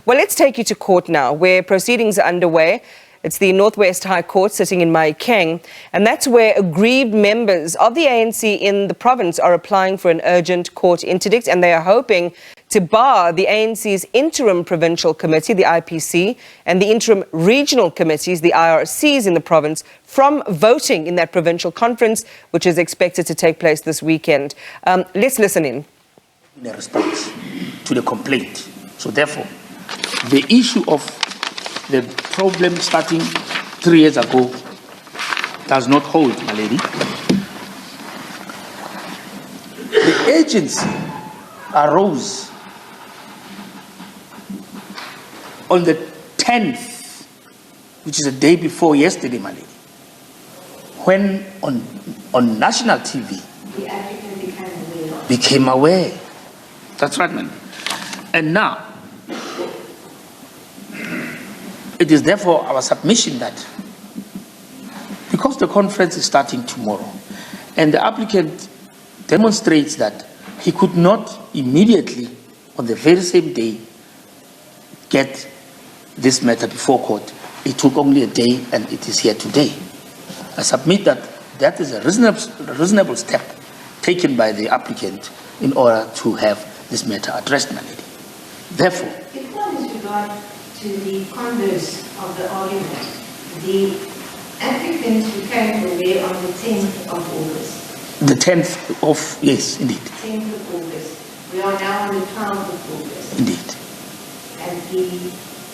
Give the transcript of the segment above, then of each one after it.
Well, let's take you to court now, where proceedings are underway. It's the North West High Court sitting in Mahikeng, and that's where aggrieved members of the ANC in the province are applying for an urgent court interdict, and they are hoping to bar the ANC's Interim Provincial Committee, the IPC, and the Interim Regional Committees, the IRCs, in the province from voting in that provincial conference, which is expected to take place this weekend. Let's listen in. In a response to the complaint. So therefore, the issue of the problem starting 3 years ago does not hold, my lady. The agency arose on the 10th, which is a day before yesterday, my lady, when on national TV, the applicant became aware. That's right, man. And now, it is therefore our submission that because the conference is starting tomorrow and the applicant demonstrates that he could not immediately, on the very same day, get this matter before court, it took only a day and it is here today. I submit that that is a reasonable step taken by the applicant in order to have this matter addressed, my lady. Therefore, if one is regard to the converse of the argument, the applicant became aware on the 10th of August. The 10th of, yes, indeed. 10th of August. We are now on the 12th of August. Indeed. And the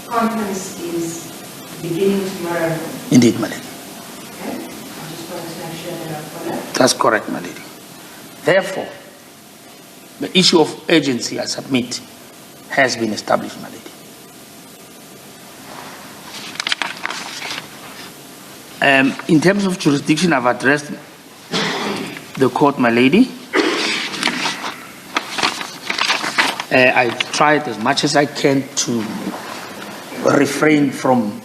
conference is beginning tomorrow. Indeed, my lady. Okay? I just want to make sure that I follow. That's correct, my lady. Therefore, the issue of urgency, I submit, has been established, my lady. In terms of jurisdiction, I've addressed the court, my lady. I tried as much as I can to refrain from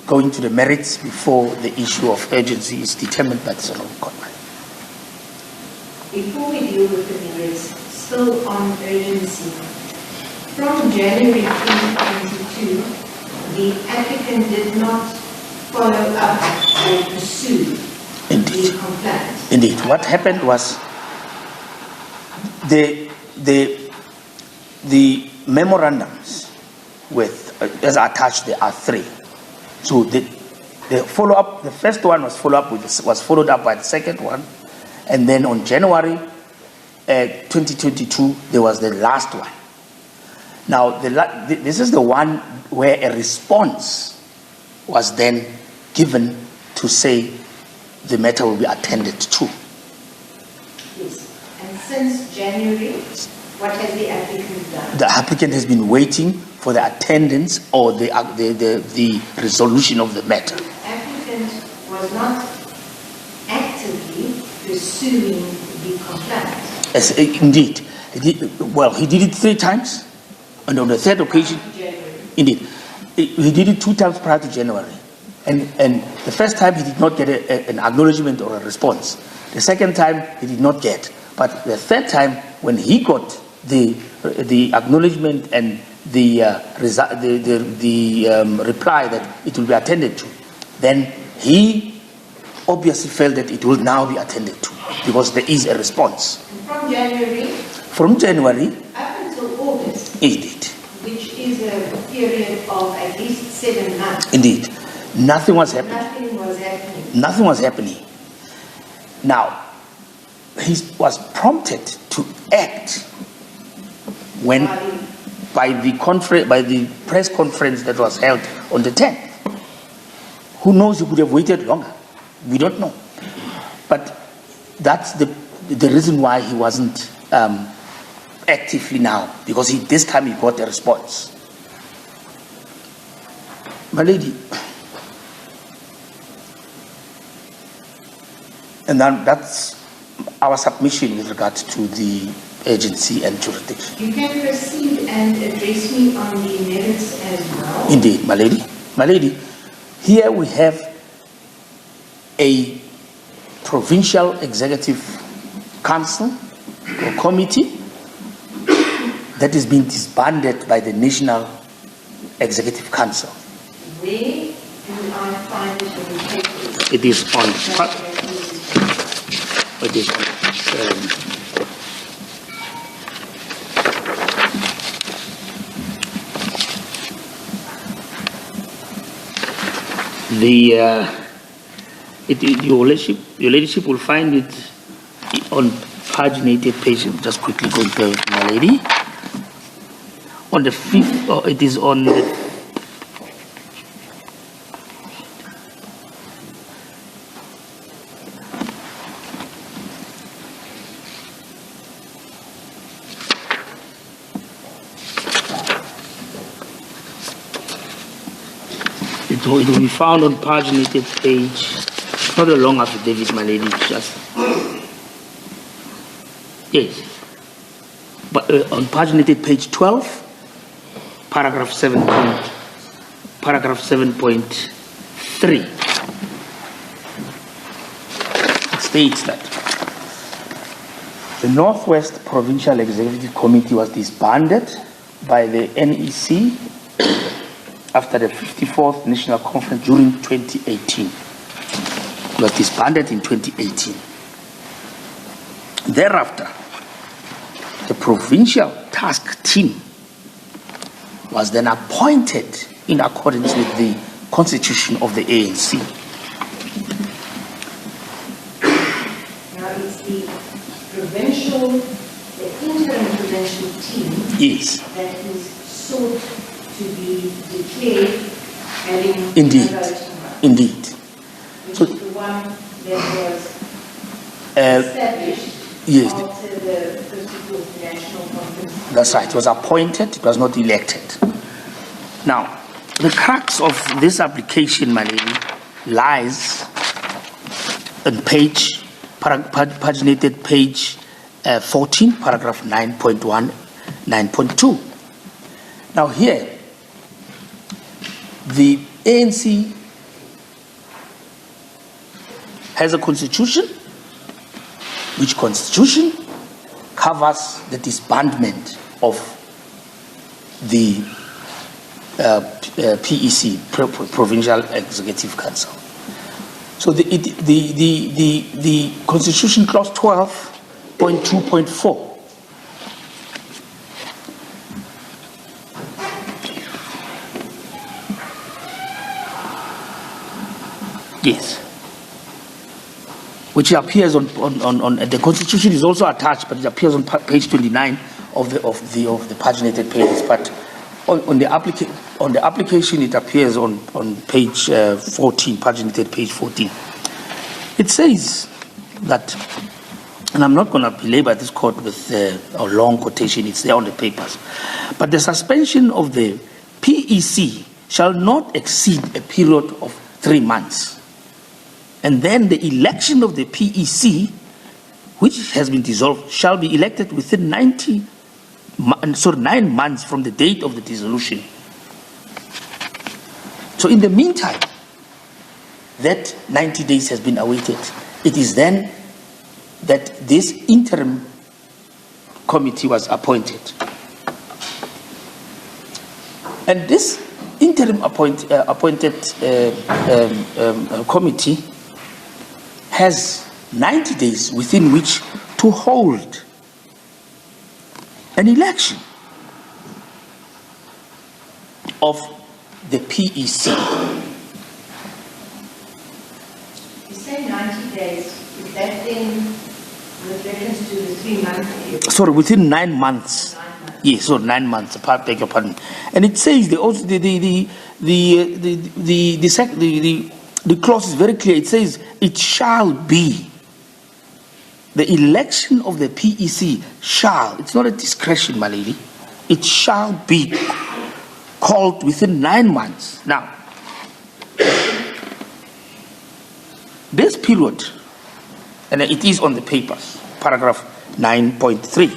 going to the merits before the issue of urgency is determined by the Supreme Court. Before we deal with the merits, still on urgency, from January 2022, the applicant did not follow up or pursue the complaint. Indeed. What happened was the memorandums with, as attached, there are 3. So the follow-up, the first one was followed up by the second one, and then on January 2022 there was the last one. Now this is the one where a response was then given to say the matter will be attended to. Yes. And since January, what has the applicant done? The applicant has been waiting for the attendance or the resolution of the matter. The applicant was not actively pursuing the complaint. Yes, indeed. He did it 3 times, and on the 3rd occasion, indeed, he did it 2 times prior to January. And the first time he did not get an acknowledgement or a response. The second time he did not get. But the 3rd time, when he got the acknowledgement and the reply that it will be attended to, then he obviously felt that it will now be attended to because there is a response. And from January? From January. Up until August. Indeed. Which is a period of at least 7 months. Indeed. Nothing was happening. Nothing was happening. Nothing was happening. Now, he was prompted to act when by the press conference that was held on the 10th. Who knows, he could have waited longer. We don't know. But that's the reason why he wasn't actively now, because this time he got a response. My lady, and then that's our submission with regard to the agency and jurisdiction. You can proceed and address me on the merits as well. Indeed, my lady. My lady, here we have a provincial executive council or committee that is being disbanded by the National Executive Council. Where do I find it in the papers? It is on. It is on. Your ladyship will find it on paginated page. Just quickly go there, my lady. On the 5th, it is on the it will be found on paginated page. Not a long affidavit, my lady, just yes. But on paginated page 12, paragraph 7.3. It states that the Northwest Provincial Executive Committee was disbanded by the NEC after the 54th National Conference during 2018. It was disbanded in 2018. Thereafter, the provincial task team was then appointed in accordance with the constitution of the ANC. Now it's the interim provincial team Yes. that is sought to be declared having Indeed. Indeed. Which So, is the one that was established yes. after the 54th National Conference. That's right. It was appointed, it was not elected. Now, the crux of this application, my lady, lies on paginated page 14, paragraph 9.1, 9.2. Now here, the ANC has a constitution, which constitution covers the disbandment of the PEC, Provincial Executive Council. So the Constitution Clause 12.2.4 yes, which appears on the Constitution is also attached, but it appears on page 29 of the paginated pages. But on the application, it appears on page 14, paginated page 14. It says that, and I'm not going to belabor this court with a long quotation, it's there on the papers, but the suspension of the PEC shall not exceed a period of 3 months. And then the election of the PEC, which has been dissolved, shall be elected within 9 months from the date of the dissolution. So in the meantime, that 90 days has been awaited. It is then that this interim committee was appointed. And this interim appointed committee has 90 days within which to hold an election of the PEC. You say 90 days, is that then with reference to the 3-month period? Sorry, within 9 months. 9 months. Yes, so 9 months. Beg your pardon. And it says the clause is very clear. It says it shall be. The election of the PEC shall. It's not a discretion, my lady. It shall be called within 9 months. Now, this period, and it is on the papers, paragraph 9.3,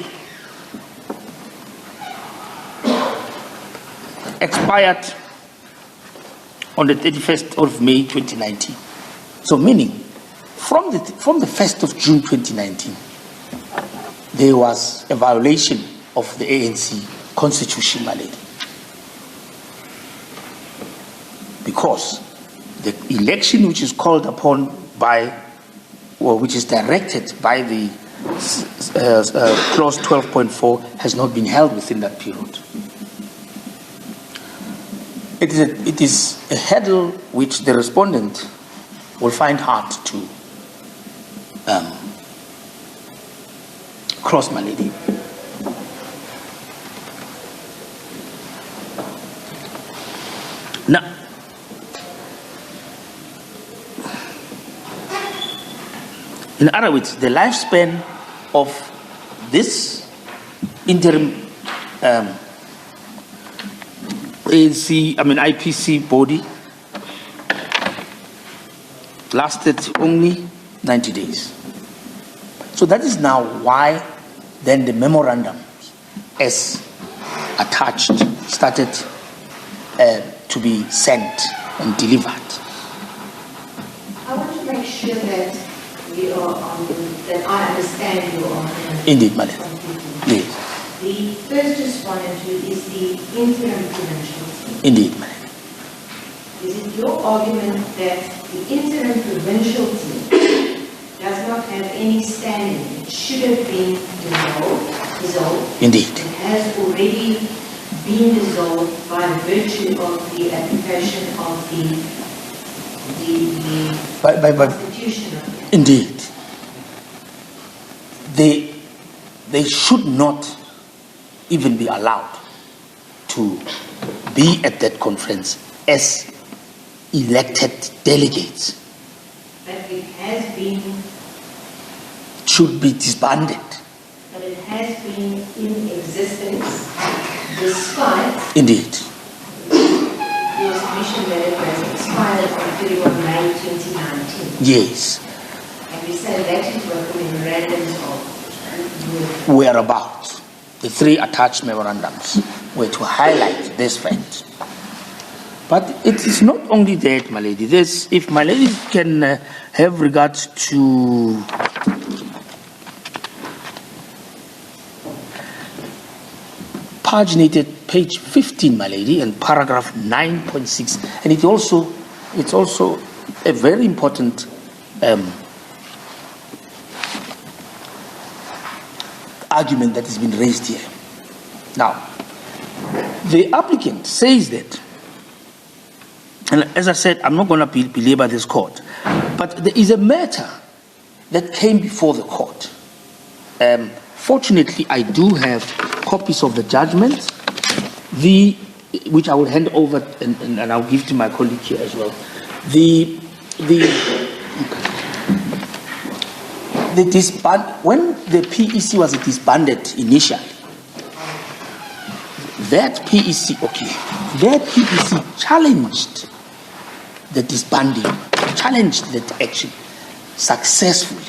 expired on the 31st of May 2019. So meaning, from the 1st of June 2019, there was a violation of the ANC constitution, my lady. because the election which is called upon by, or which is directed by the clause 12.4 has not been held within that period. It is a hurdle which the respondent will find hard to cross, my lady. Now, in other words, the lifespan of this interim IPC body lasted only 90 days. So that is now why then the memorandum as attached started to be sent and delivered. I want to make sure that we are that I understand your argument. Indeed, madam. Yes. The first respondent is the interim provincial team. Indeed, madam. Is it your argument that the interim provincial team does not have any standing? It should have been dissolved. Indeed. It has already been dissolved by virtue of the application of the Constitution of the Indeed. They should not even be allowed to be at that conference as elected delegates. But it has been, should be disbanded. but it has been in existence despite Indeed. your submission that it was expired on 31 May 2019. Yes. And we say that is what the memorandums of Were about. The three attached memorandums were to highlight this fact. But it is not only that, my lady. This, if my lady can have regard to paginated page 15, my lady, and paragraph 9.6, and it's also a very important argument that has been raised here. Now, the applicant says that, and as I said, I'm not going to belabor this court, but there is a matter that came before the court. Fortunately, I do have copies of the judgment, which I will hand over and I'll give to my colleague here as well. When the PEC was disbanded initially, that PEC challenged the disbanding, challenged that action successfully.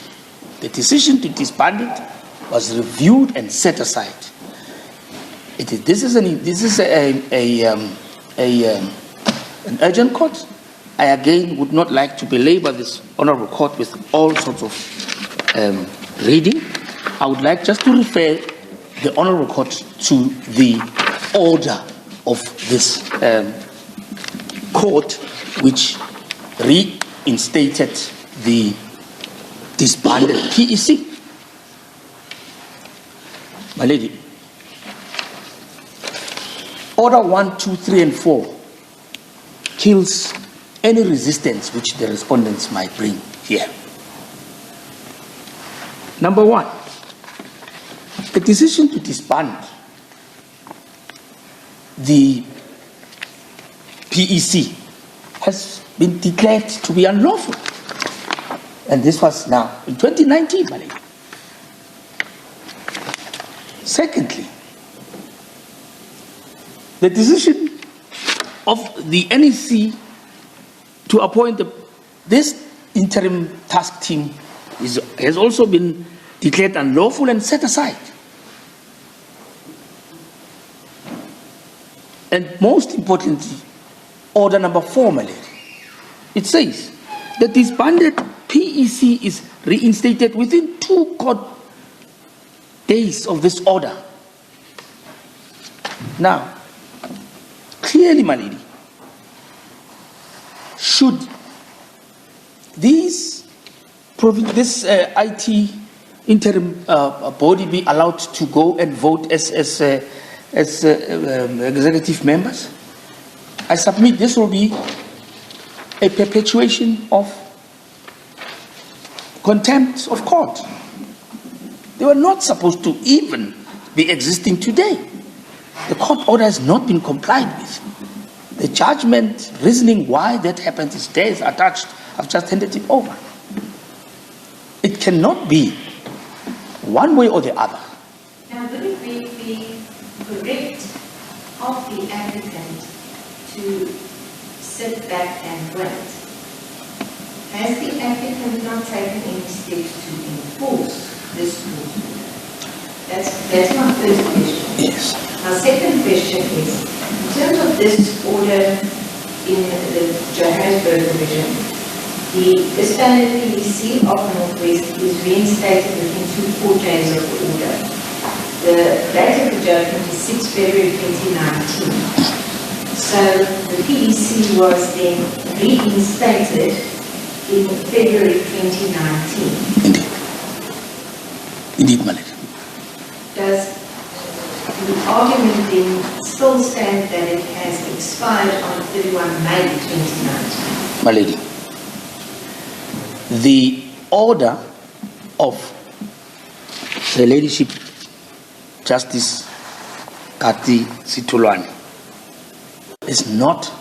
The decision to disband it was reviewed and set aside. This is an urgent court. I again would not like to belabor this honorable court with all sorts of reading. I would like just to refer the honorable court to the order of this court, which reinstated the disbanded PEC. My lady, order 1, 2, 3, and 4 kills any resistance which the respondents might bring here. Number 1, the decision to disband the PEC has been declared to be unlawful. And this was now in 2019, my lady. Secondly, the decision of the NEC to appoint this interim task team has also been declared unlawful and set aside. And most importantly, order number 4, my lady. It says the disbanded PEC is reinstated within 2 court days of this order. Now, clearly, my lady, should this IT interim body be allowed to go and vote as executive members? I submit this will be a perpetuation of contempt of court. They were not supposed to even be existing today. The court order has not been complied with. The judgment, reasoning why that happened is there, is attached. I've just handed it over. It cannot be one way or the other. Now, would it be correct of the applicant to sit back and wait? Has the applicant not taken any steps to enforce this court order? That's my first question. Yes. My second question is, in terms of this order in the Johannesburg division, the standard PDC of North West is reinstated within 2 days of the order. The date of the judgment is 6 February 2019. So the PDC was then reinstated in February 2019. Indeed, Malady. Does the argument then still stand that it has expired on 31 May 2019? My lady, the order of the ladyship Justice Kati Situlwane is not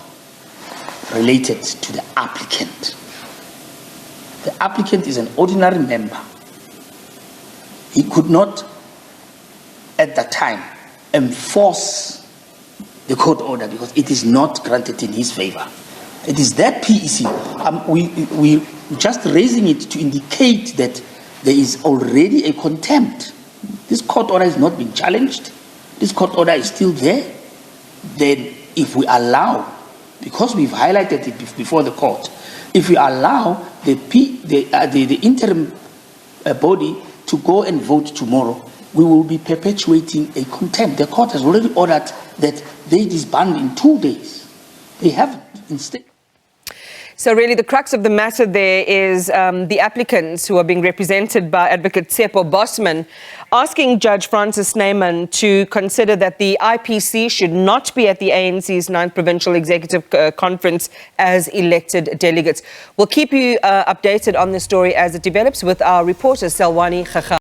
related to the applicant. The applicant is an ordinary member. He could not at that time enforce the court order because it is not granted in his favor. It is that PEC. We just raising it to indicate that there is already a contempt. This court order has not been challenged. This court order is still there. Then if we allow, because we've highlighted it before the court, if we allow the interim body to go and vote tomorrow, we will be perpetuating a contempt. The court has already ordered that they disband in 2 days. They haven't instead. So really the crux of the matter there is the applicants who are being represented by Advocate Tsepo Bosman asking Judge Francis Snyman to consider that the IPC should not be at the ANC's 9th Provincial Executive Conference as elected delegates. We'll keep you updated on the story as it develops with our reporter Selwani Khakha.